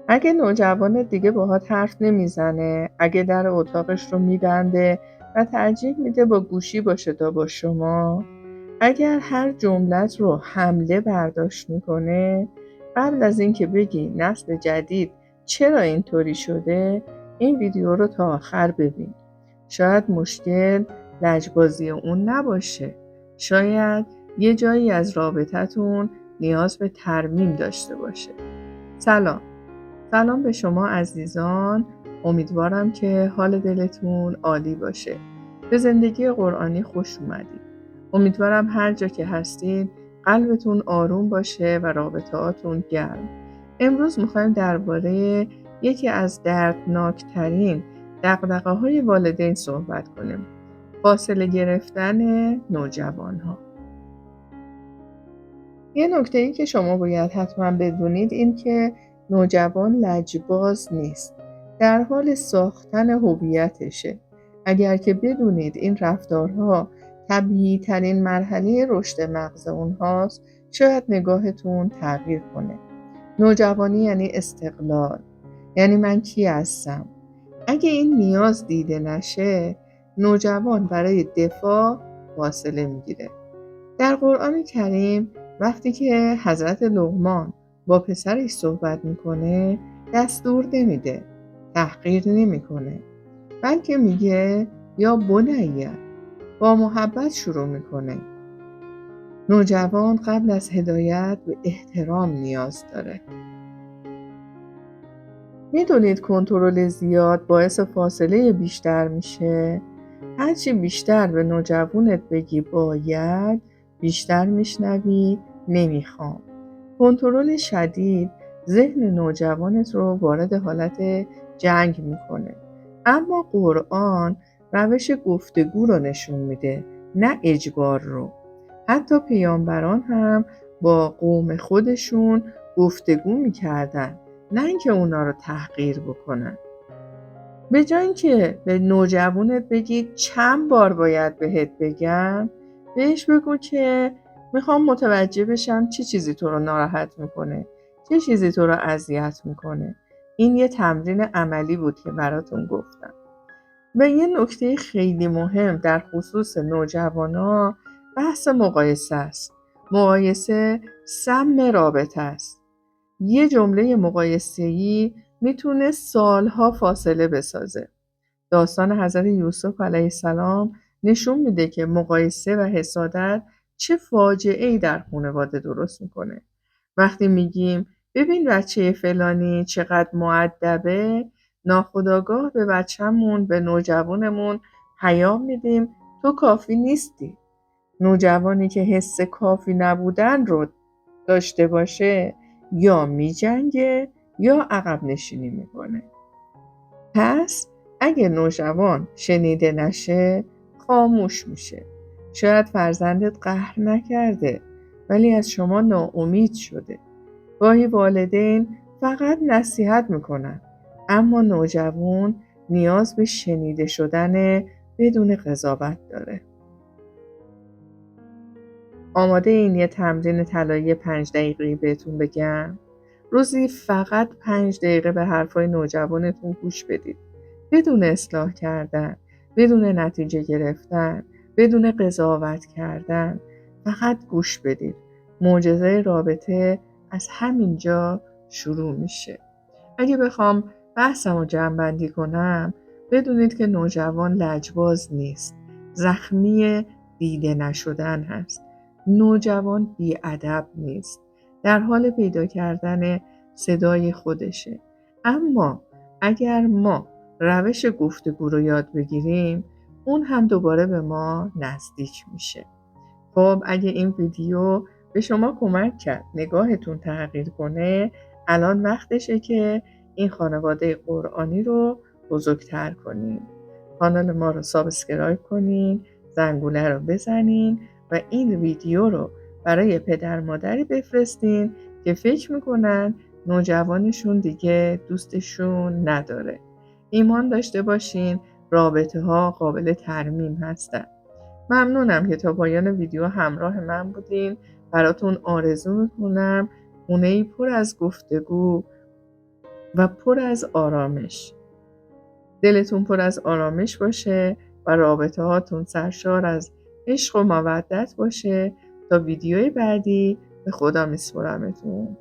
اگه نوجوانت دیگه باهات حرف نمیزنه، اگه در اتاقش رو میبنده و ترجیح میده با گوشی باشه تا با شما، اگر هر جملت رو حمله برداشت میکنه، قبل از اینکه بگی نسل جدید چرا اینطوری شده، این ویدیو رو تا آخر ببین. شاید مشکل لجبازی اون نباشه. شاید یه جایی از رابطتون نیاز به ترمیم داشته باشه. سلام به شما عزیزان. امیدوارم که حال دلتون عالی باشه. به زندگی قرآنی خوش اومدید. امیدوارم هر جا که هستید قلبتون آروم باشه و رابطه‌هاتون گرم. امروز میخوایم درباره یکی از دردناکترین دغدغه‌های والدین صحبت کنیم. فاصله گرفتن نوجوان‌ها. یه نکته‌ای که شما باید حتما بدونید این که نوجوان لجباز نیست. در حال ساختن هویتشه. اگر که بدونید این رفتارها طبیعی ترین مرحله رشد مغز اونهاست، شاید نگاهتون تغییر کنه. نوجوانی یعنی استقلال. یعنی من کی هستم؟ اگه این نیاز دیده نشه، نوجوان برای دفاع فاصله میگیره. در قرآن کریم وقتی که حضرت لقمان با پسرش صحبت میکنه، دستور نمیده، تحقیر نمیکنه، بلکه میگه یا بنیه، با محبت شروع میکنه. نوجوان قبل از هدایت به احترام نیاز داره. میدونید کنترل زیاد باعث فاصله بیشتر میشه؟ هرچی بیشتر به نوجوانت بگی باید، بیشتر میشنوی نمیخوام. کنترل شدید ذهن نوجوانت رو وارد حالت جنگ میکنه. اما قرآن روش گفتگو رو نشون میده، نه اجبار رو. حتی پیامبران هم با قوم خودشون گفتگو میکردن، نه اینکه اونا رو تحقیر بکنن. به جای اینکه به نوجوانت بگی چند بار باید بهت بگم، بهش بگو که میخوام متوجه بشم چه چیزی تو رو ناراحت میکنه، چه چیزی تو رو اذیت میکنه. این یه تمرین عملی بود که براتون گفتم. و یه نکته خیلی مهم در خصوص نوجوانا بحث مقایسه است. مقایسه سم رابطه است. یه جمله مقایسه‌ای میتونه سالها فاصله بسازه. داستان حضرت یوسف علیه السلام نشون میده که مقایسه و حسادت چه فاجعه‌ای در خانواده درست میکنه. وقتی میگیم ببین بچه فلانی چقدر مؤدبه، ناخودآگاه به بچه‌مون، به نوجوانمون پیام میدیم تو کافی نیستی. نوجوانی که حس کافی نبودن رو داشته باشه یا میجنگه یا عقب نشینی میکنه. پس اگه نوجوان شنیده نشه، خاموش میشه. شاید فرزندت قهر نکرده، ولی از شما ناامید شده. گاهی والدین فقط نصیحت میکنن، اما نوجوان نیاز به شنیده شدن بدون قضاوت داره. آماده این یه تمرین طلایی 5 دقیقه‌ای بهتون بگم؟ روزی فقط 5 دقیقه به حرفای نوجوانتون گوش بدید. بدون اصلاح کردن، بدون نتیجه گرفتن، بدون قضاوت کردن. فقط گوش بدید. معجزه رابطه از همینجا شروع میشه. اگه بخوام بحثمو جمع‌بندی کنم، بدونید که نوجوان لجباز نیست. زخمی دیده نشدن هست. نوجوان بی‌ادب نیست. در حال پیدا کردن صدای خودشه. اما اگر ما روش گفتگو رو یاد بگیریم، اون هم دوباره به ما نزدیک میشه. خب اگه این ویدیو به شما کمک کرد نگاهتون تغییر کنه، الان وقتشه که این خانواده قرآنی رو بزرگتر کنین. کانال ما رو سابسکرایب کنین، زنگوله رو بزنین و این ویدیو رو برای پدر مادری بفرستین که فکر میکنن نوجوانشون دیگه دوستشون نداره. ایمان داشته باشین رابطه ها قابل ترمیم هستن. ممنونم که تا پایان ویدیو همراه من بودین. براتون آرزو میکنم خونه‌ای پر از گفتگو و پر از آرامش. دلتون پر از آرامش باشه و رابطه هاتون سرشار از عشق و مودت باشه. تا ویدیوی بعدی به خدا میسپرمتون.